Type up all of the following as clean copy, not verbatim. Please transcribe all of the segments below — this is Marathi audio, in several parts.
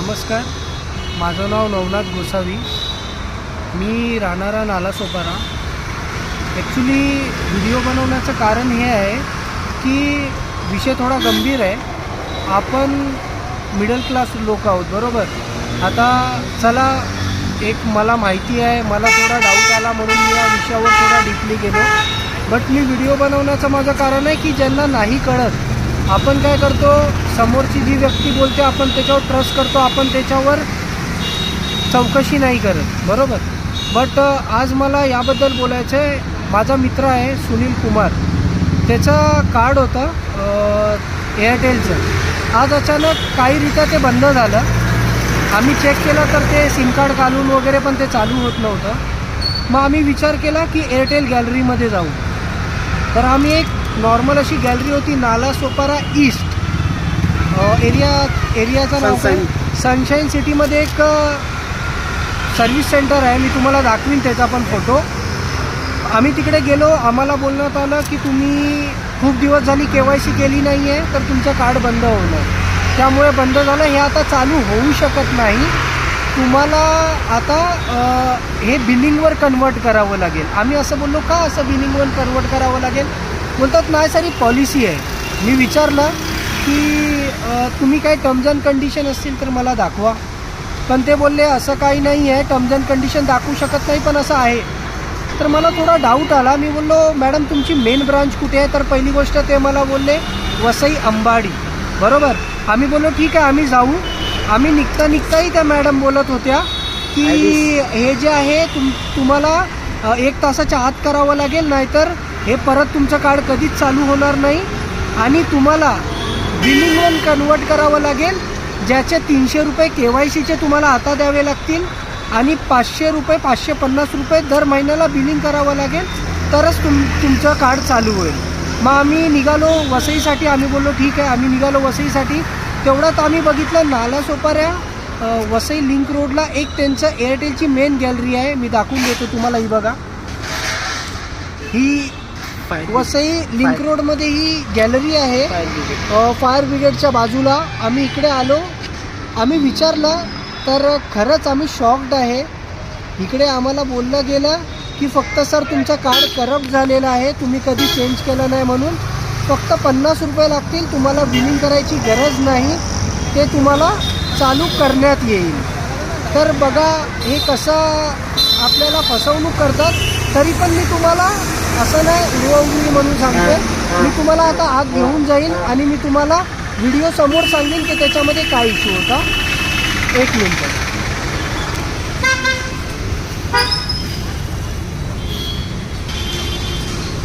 नमस्कार, माझं नाव नवनाथ गोसावी. मी राहणारा नालासोपारा. ॲक्च्युली व्हिडिओ बनवण्याचं कारण हे आहे की विषय थोडा गंभीर आहे. आपण मिडल क्लास लोक आहोत, बरोबर. आता चला, एक मला माहिती आहे, मला थोडा डाऊट आला म्हणून मी या विषयावर थोडा डीपली गेलो. बट मी व्हिडिओ बनवण्याचं माझं कारण आहे की ज्यांना नाही कळत, आपण काय करतो, समोरची जी व्यक्ती बोलते आपण त्याच्यावर ट्रस्ट करतो, आपण त्याच्यावर चौकशी नाही करत, बरोबर. बट आज मला याबद्दल बोलायचं आहे. माझा मित्र आहे सुनील कुमार, त्याचं कार्ड होतं एअरटेलचं. आज अचानक काहीरित्या ते बंद झालं. आम्ही चेक केलं तर ते सिम कार्ड घालून वगैरे पण ते चालू होत नव्हतं. मग आम्ही विचार केला की एअरटेल गॅलरीमध्ये जाऊ. तर आम्ही एक नॉर्मल अशी गॅलरी होती, नालासोपारा ईस्ट एरियाचं नाव काय, सनशाईन सिटीमध्ये एक सर्व्हिस सेंटर आहे. मी तुम्हाला दाखवीन त्याचा पण फोटो. आम्ही तिकडे गेलो. आम्हाला बोलण्यात आलं की तुम्ही खूप दिवस झाली KYC केली नाही आहे, तर तुमचं कार्ड बंद होणार, त्यामुळे बंद झालं. हे आता चालू होऊ शकत नाही. तुम्हाला आता हे बिलिंगवर कन्वर्ट करावं लागेल. आम्ही असं बोललो, का असं बिलिंगवर कन्वर्ट करावं लागेल? बोलतात नाही सर, ही पॉलिसी आहे. मी विचारलं की तुम्ही काही टर्म्स अँड कंडिशन असतील तर मला दाखवा. पण ते बोलले असं काही नाही आहे, टर्म्स अँड कंडिशन दाखवू शकत नाही, पण असं आहे. तर मला थोडा डाऊट आला. मी बोललो मॅडम तुमची मेन ब्रांच कुठे आहे? तर पहिली गोष्ट ते मला बोलले वसई अंबाडी, बरोबर. आम्ही बोललो ठीक आहे, आम्ही जाऊ. आम्ही निघताही त्या मॅडम बोलत होत्या की हे जे आहे तुम्हाला 1 तासाच्या आत करावं लागेल, नाहीतर हे परत तुमचं कार्ड कधीच चालू होणार नाही. आणि तुम्हाला बिलिंगवर कन्वर्ट करावं लागेल, ज्याचे 300 रुपये KYCचे तुम्हाला आता द्यावे लागतील आणि 500 रुपये 550 रुपये दर महिन्याला बिलिंग करावं लागेल, तरच तुमचं कार्ड चालू होईल. मग आम्ही निघालो वसईसाठी. आम्ही बोललो ठीक आहे, आम्ही निघालो वसईसाठी. तेवढ्यात आम्ही बघितलं नालासोपारा वसई लिंक रोडला एक त्यांचं एअरटेलची मेन गॅलरी आहे. मी दाखवून देतो तुम्हाला. ही बघा, ही वसई लिंक रोडमध्ये ही गॅलरी आहे, फायर ब्रिगेडच्या बाजूला. आम्ही इकडे आलो. आम्ही विचारलं तर खरंच आम्ही शॉक्ड आहे. इकडे आम्हाला बोललं गेलं की फक्त सर तुमचं कार्ड करप्ट झालेलं आहे, तुम्ही कधी चेंज केलं नाही, म्हणून फक्त 50 रुपये लागतील, तुम्हाला बिलिंग करायची गरज नाही, ते तुम्हाला चालू करण्यात येईल. तर बघा हे कसं आपल्याला फसवणूक करतात. तरी पण मी तुम्हाला असं नाही उडवली म्हणून सांगते. मी तुम्हाला आता आत घेऊन जाईन आणि मी तुम्हाला व्हिडिओ समोर सांगेन की त्याच्यामध्ये काय इश्यू होता. 1 मिनिट.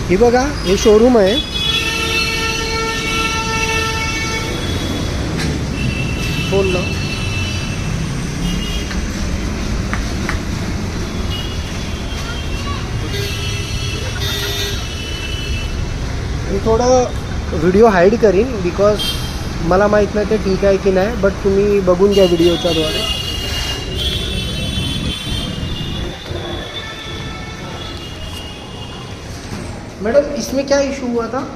हे बघा, हे शोरूम आहे. बोललो मी थोडं व्हिडिओ हाईड करीन, बिकॉज मला माहीत नाही ते ठीक आहे की नाही. बट तुम्ही बघून घ्या व्हिडिओच्या द्वारे. मैडम इसमें क्या इशू हुआ था?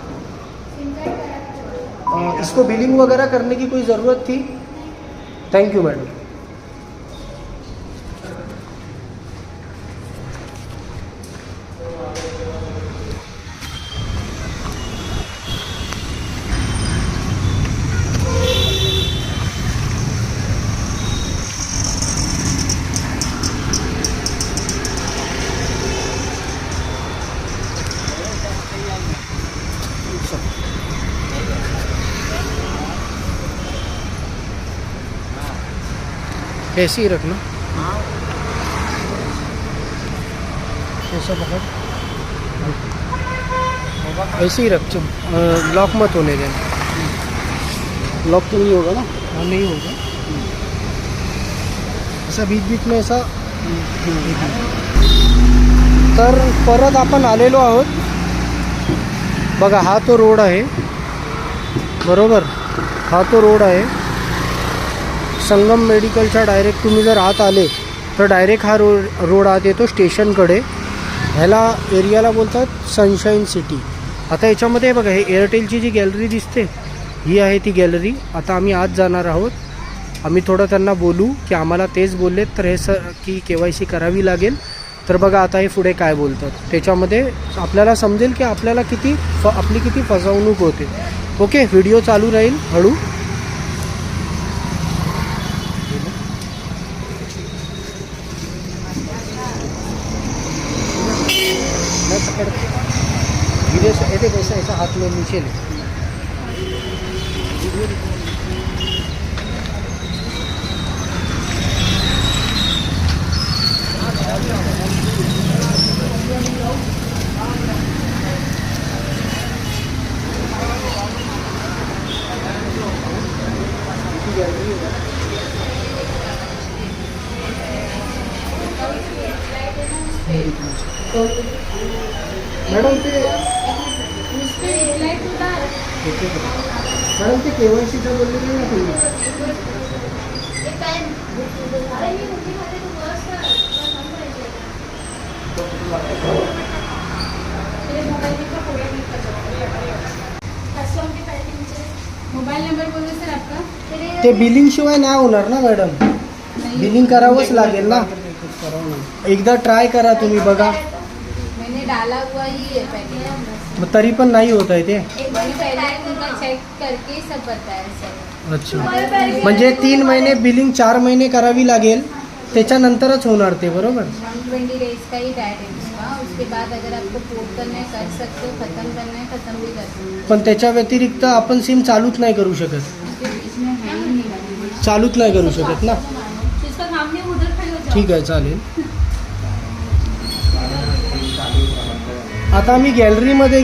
इसको बिलिंग वगैरह करने की कोई ज़रूरत थी? Thank you madam. ऐसे ही रखना, ऐसा पकड़, ऐसे ही रख, लॉक मत होने देना. लॉक तो नहीं होगा ना? हाँ नहीं होगा. ऐसा बीच बीच में ऐसा. तर परत आपण आलेलो आहोत. बघा हा तो रोड आहे, बरोबर. हा तो रोड आहे. संगम मेडिकलच्या डायरेक्ट तुम्ही जर आत आले तर डायरेक्ट हा रोड आत येतो स्टेशनकडे. ह्याला एरियाला बोलतात सनशाईन सिटी. आता याच्यामध्ये बघा, हे एअरटेलची जी गॅलरी दिसते ही आहे ती गॅलरी. आता आम्ही आत जाणार आहोत. आम्ही थोडं त्यांना बोलू की आम्हाला तेच बोललेत तर हे सर की KYC करावी लागेल. तर बघा आता हे पुढे काय बोलतात, त्याच्यामध्ये आपल्याला समजेल की आपल्याला आपली किती फसवणूक होते. ओके, व्हिडिओ चालू राहील हळू. ऐसे कैसा ऐसा हाथ में नीचे ले. मॅडम ते KYCचं बोलले नाही ना तुम्ही. मोबाइल नंबर बोलो सर आपका. ते बिलिंग शिवाय नाही होणार ना मॅडम, बिलिंग करावंच लागेल ना. एकदा ट्राय करा तुम्ही, बघा. मैंने डाला हुआ ही है पैकेट, मग तरी पण नाही होत आहे ते. मैंने पहले उनका चेक करके सब बताया सर. अच्छा, म्हणजे 3 महिने बिलिंग 4 महिने करावी लागेल, त्याच्यानंतरच होणार ते, बरोबर. 120 डेज का ही डाइट है उसका. उसके बाद अगर आपको पोर्ट करना है कर सकते हो, खत्म करना है खत्म भी कर सकते हो. पण त्याच्या व्यतिरिक्त आपण सिम चालूच नाही करू शकत. उसके बीच में है ही नहीं. चालूच नाही करू शकत ना. जिसका काम नहीं उधर खड़े हो जाओ. ठीक आहे, चालेल. आता आम्ही गॅलरीमध्ये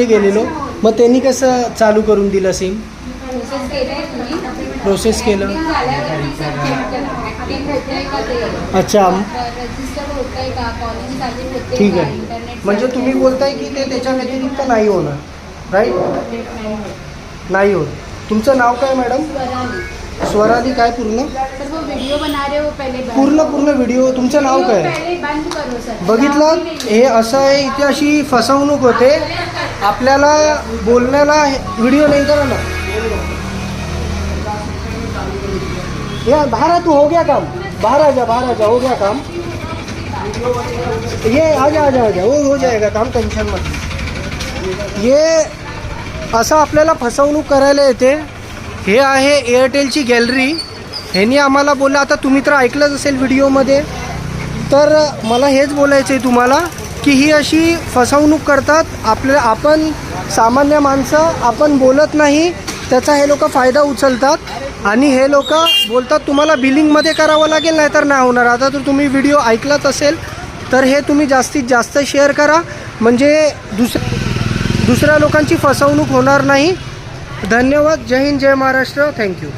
गेलेलो, मग त्यांनी कसं चालू करून दिलं सिम. प्रोसेस केलंय तुम्ही. प्रोसेस केलं. Acting झाल्यावर सर चेक करा. ऍक्टिंग होतंय का ते. अच्छा, रजिस्टर होतंय का, कॉलिंग चालू होते ठीक का, आहे. इंटरनेट म्हणजे तुम्ही बोलताय की ते त्याच्या व्यतिरिक्त नाही होणार, राईट. नाही होत. तुमचं नाव काय मॅडम. स्वराली काय पूर्ण. सर वो वीडियो बना रहे हो पहले पूर्ण व्हिडिओ. तुमचं नाव काय. पहले बंद करो सर. बघितलं, हे असं आहे, इथे अशी फसवणूक होते. आपल्याला बोलण्याला व्हिडिओ नाही करा ना. या बाहर आ, तू हो गया काम. बाहर आ जा, हो गया काम. ये आजा वो हो जाएगा काम, टेन्शन मत. ये असं आपल्याला फसवणूक करायला येते. हे आहे एअरटेलची गॅलरी. ह्यांनी आम्हाला बोललं, आता तुम्ही तर ऐकलंच असेल व्हिडिओमध्ये, तर मला हेच बोलायचं आहे तुम्हाला की ही अशी फसवणूक करतात. आपण सामान्य माणसं, आपण बोलत नाही, त्याचा हे लोक फायदा उचलतात. आणि हे लोक बोलतात तुम्हाला बिलिंगमध्ये करावं लागेल, नाही तर नाही होणार. आता तर तुम्ही व्हिडिओ ऐकलाच असेल, तर हे तुम्ही जास्तीत जास्त शेअर करा, म्हणजे दुसऱ्या लोकांची फसवणूक होणार नाही. धन्यवाद. जय हिंद, जय महाराष्ट्र. थँक्यू.